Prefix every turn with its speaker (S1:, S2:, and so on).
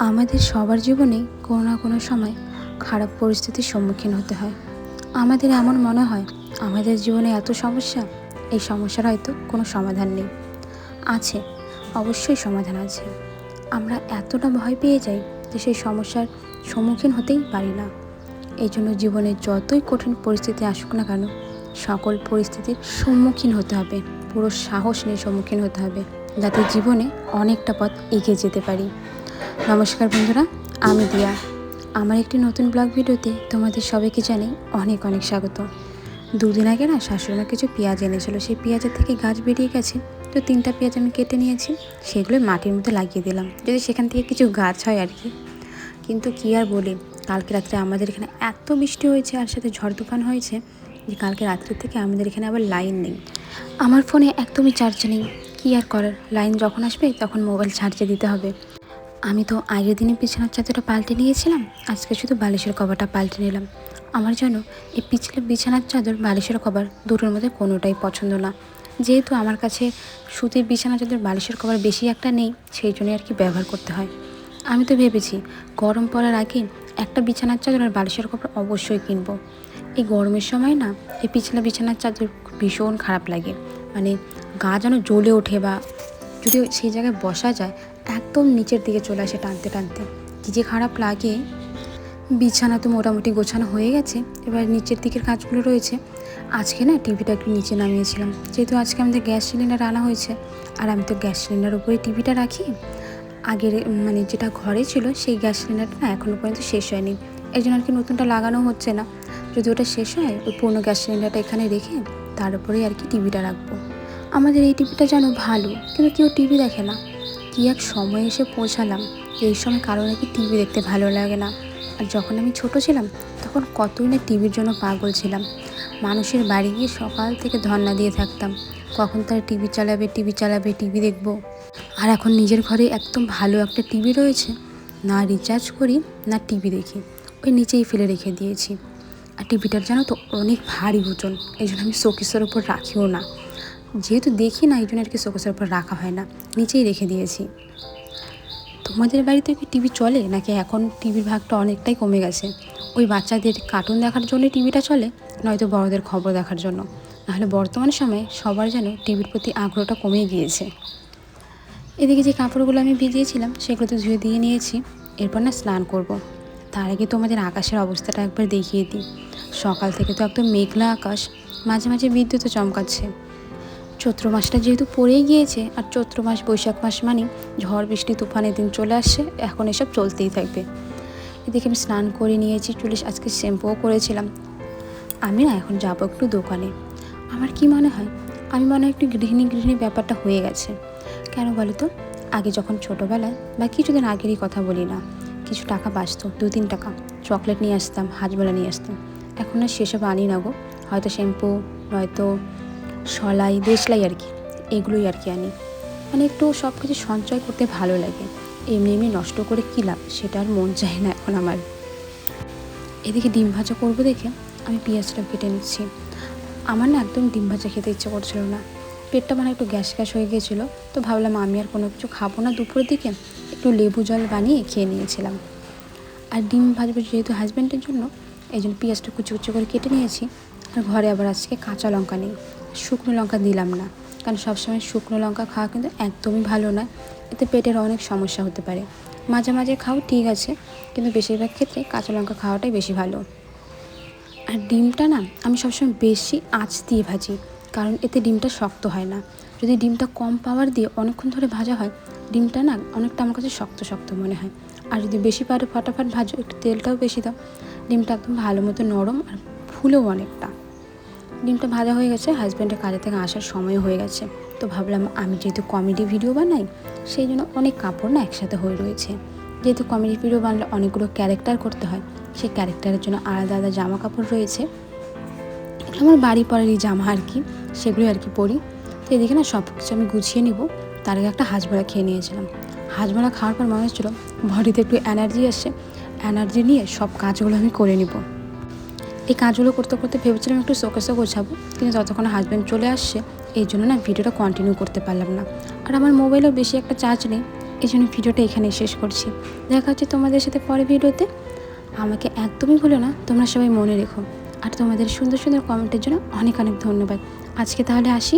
S1: আমাদের সবার জীবনেই কোনো না কোনো সময় খারাপ পরিস্থিতির সম্মুখীন হতে হয়। আমাদের এমন মনে হয় আমাদের জীবনে এত সমস্যা, এই সমস্যার হয়তো কোনো সমাধান নেই। আছে, অবশ্যই সমাধান আছে। আমরা এতটা ভয় পেয়ে যাই যে সেই সমস্যার সম্মুখীন হতেই পারি না। এই জন্য জীবনে যতই কঠিন পরিস্থিতি আসুক না কেন, সকল পরিস্থিতির সম্মুখীন হতে হবে, পুরো সাহস নিয়ে সম্মুখীন হতে হবে, যাতে জীবনে অনেকটা পথ এগিয়ে যেতে পারি। নমস্কার বন্ধুরা, আমি দিয়া। আমার একটি নতুন ব্লগ ভিডিওতে তোমাদের সবাইকে জানাই অনেক অনেক স্বাগত। দুদিন আগে না শাশুড়িমা কিছু পেঁয়াজ এনেছিল, সেই পেঁয়াজের থেকে গাছ বেরিয়ে গেছে। তো 3টা পেঁয়াজ আমি কেটে নিয়েছি, সেগুলো মাটির মধ্যে লাগিয়ে দিলাম যদি সেখান থেকে কিছু গাছ হয় আর কি। কিন্তু কী আর বলি, কালকে রাত্রে আমাদের এখানে এত বৃষ্টি হয়েছে আর সাথে ঝড় তুফান হয়েছে যে কালকে রাত্রে থেকে আমাদের এখানে আবার লাইন নেই। আমার ফোনে একদমই চার্জ নেই। কী আর করার, লাইন যখন আসবে তখন মোবাইল চার্জে দিতে হবে। আমি তো আগের দিনে বিছানার চাদরটা পাল্টে নিয়েছিলাম, আজকে শুধু বালিশের কভারটা পাল্টে নিলাম। আমার যেন এই পিছলে বিছানার চাদর বালিশের কভার দুটোর মধ্যে কোনোটাই পছন্দ না। যেহেতু আমার কাছে সুতির বিছানার চাদর বালিশের কভার বেশি একটা নেই, সেই জন্যই আর কি ব্যবহার করতে হয়। আমি তো ভেবেছি গরম পড়ার আগে একটা বিছানার চাদর আর বালিশের কভার অবশ্যই কিনবো। এই গরমের সময় না এই পিছলা বিছানার চাদর ভীষণ খারাপ লাগে, মানে গা যেন জ্বলে ওঠে, বা যদি সেই জায়গায় বসা যায় একদম নিচের দিকে চলে আসে টানতে টানতে, কী যে খারাপ লাগে। বিছানা তো মোটামুটি গোছানো হয়ে গেছে, এবার নিচের দিকের কাজগুলো রয়েছে। আজকে না টিভিটা একটু নিচে নামিয়েছিলাম, যেহেতু আজকে আমাদের গ্যাস সিলিন্ডার আনা হয়েছে, আর আমি তো গ্যাস সিলিন্ডার উপরে টিভিটা রাখি। আগের মানে যেটা ঘরে ছিল সেই গ্যাস সিলিন্ডারটা না এখনও পর্যন্ত শেষ হয়নি, এই জন্য আর কি নতুনটা লাগানো হচ্ছে না। যদি ওটা শেষ হয় ওই পুরনো গ্যাস সিলিন্ডারটা এখানে রেখে তার উপরেই আর কি টিভিটা রাখবো। আমাদের এই টিভিটা যেন ভালো, কিন্তু কেউ টিভি দেখে না। কী এক সময় এসে পৌঁছালাম, এই সময় কারো নাকি টিভি দেখতে ভালো লাগে না। আর যখন আমি ছোট ছিলাম তখন কতই না টিভির জন্য পাগল ছিলাম। মানুষের বাড়ি গিয়ে সকাল থেকে ধর্না দিয়ে থাকতাম, কখন তারা টিভি চালাবে, টিভি চালাবে, টিভি দেখবো। আর এখন নিজের ঘরে একদম ভালো একটা টিভি রয়েছে, না রিচার্জ করি না টিভি দেখি, ওই নিচেই ফেলে রেখে দিয়েছি। আর টিভিটার জানো তো অনেক ভারী ওজন, এই জন্য আমি শোকেসের ওপর রাখিও না। যেহেতু দেখি না এই জন্য আর কি শোকেসের ওপর রাখা হয় না, নিচেই রেখে দিয়েছি। তোমাদের বাড়িতে কি টিভি চলে, নাকি এখন টিভির ভাগটা অনেকটাই কমে গেছে? ওই বাচ্চাদের কার্টুন দেখার জন্য টিভিটা চলে, নয়তো বড়দের খবর দেখার জন্য। নাহলে বর্তমান সময়ে সবার যেন টিভির প্রতি আগ্রহটা কমে গিয়েছে। এদিকে যে কাপড়গুলো আমি ভিজিয়েছিলাম সেগুলো তো ধুয়ে দিয়ে নিয়েছি, এরপর না স্নান করব। তার আগে তোমাদের আকাশের অবস্থাটা একবার দেখিয়ে দিই। সকাল থেকে তো একদম মেঘলা আকাশ, মাঝে মাঝে বিদ্যুৎও চমকাচ্ছে। চৈত্র মাসটা যেহেতু পড়েই গিয়েছে, আর চৈত্র মাস বৈশাখ মাস মানে ঝড় বৃষ্টি তুফানের দিন চলে আসছে, এখন এসব চলতেই থাকবে। এদিকে আমি স্নান করে নিয়েছি, চুলে আজকে শ্যাম্পুও করেছিলাম। আমি না এখন যাবো একটু দোকানে। আমার কি মনে হয়, আমি মনে হয় একটু গৃহিণী ব্যাপারটা হয়ে গেছে। কেন বলো তো, আগে যখন ছোটোবেলায় বা কিছুদিন আগেরই কথা বলি না, কিছু টাকা বাঁচতো, 2-3 টাকা, চকলেট নিয়ে আসতাম, হাজমোলা নিয়ে আসতাম। এখন আর সেসব আনি না গো, হয়তো শ্যাম্পু, নয়তো সলাই, দেশলাই আর কি, এগুলোই আর কি আনি। মানে একটু সব কিছু সঞ্চয় করতে ভালো লাগে, এমনি এমনি নষ্ট করে কী লাভ, সেটা আর মন চায় না এখন আমার। এদিকে ডিম ভাজা করবো দেখে আমি পেঁয়াজটা কেটে নিচ্ছি। আমার না একদম ডিম ভাজা খেতে ইচ্ছে করছিল না, পেটটা মানে একটু গ্যাস হয়ে গিয়েছিলো। তো ভাবলাম আমি আর কোনো কিছু খাবো না দুপুরের দিকে, একটু লেবু জল বানিয়ে খেয়ে নিয়েছিলাম। আর ডিম ভাজবো যেহেতু হাজব্যান্ডের জন্য, এই জন্য পেঁয়াজটা কুচি কুচি করে কেটে নিয়েছি। আর ঘরে আবার আজকে কাঁচা লঙ্কা নেই, শুকনো লঙ্কা দিলাম না, কারণ সবসময় শুকনো লঙ্কা খাওয়া কিন্তু একদমই ভালো নয়, এতে পেটের অনেক সমস্যা হতে পারে। মাঝে মাঝে খাও ঠিক আছে, কিন্তু বেশিরভাগ ক্ষেত্রে কাঁচা লঙ্কা খাওয়াটাই বেশি ভালো। আর ডিমটা না আমি সবসময় বেশি আঁচ দিয়ে ভাজি, কারণ এতে ডিমটা শক্ত হয় না। যদি ডিমটা কম পাওয়ার দিয়ে অনেকক্ষণ ধরে ভাজা হয়, ডিমটা না অনেকটা আমার কাছে শক্ত শক্ত মনে হয়। আর যদি বেশি পারে ফটাফট ভাজো, একটু তেলটাও বেশি দাও, ডিমটা একদম ভালো মতো নরম আর ফুলেও অনেকটা। ডিমটা ভাজা হয়ে গেছে, হাজব্যান্ডের কাজে থেকে আসার সময় হয়ে গেছে। তো ভাবলাম আমি যেহেতু কমেডি ভিডিও বানাই, সেই জন্য অনেক কাপড় না একসাথে হয়ে রয়েছে। যেহেতু কমেডি ভিডিও বানালে অনেকগুলো ক্যারেক্টার করতে হয়, সেই ক্যারেক্টারের জন্য আলাদা আলাদা জামা কাপড় রয়েছে। আমার বাড়ি পরেরই জামা আর কি, সেগুলোই আর কি পরি। তো এদিকে না সব কিছু আমি গুছিয়ে নিব, তার আগে একটা হাজমোলা খেয়ে নিয়েছিলাম। হাজমোলা খাওয়ার পর মনে হচ্ছিলো বডিতে একটু এনার্জি আসছে, এনার্জি নিয়ে সব কাজগুলো আমি করে নিব। এই কাজগুলো করতে করতে ভেবেছিলাম একটু শোকেসও গোছাবো, কিন্তু ততক্ষণ হাজব্যান্ড চলে আসছে, এই জন্য না ভিডিওটা কন্টিনিউ করতে পারলাম না। আর আমার মোবাইলেও বেশি একটা চার্জ নেই, এই জন্য ভিডিওটা এখানেই শেষ করছি। দেখা হচ্ছে তোমাদের সাথে পরে ভিডিওতে। আমাকে একদমই ভুলো না, তোমরা সবাই মনে রেখো। আর তোমাদের সুন্দর সুন্দর কমেন্টের জন্য অনেক অনেক ধন্যবাদ। আজকে তাহলে আসি।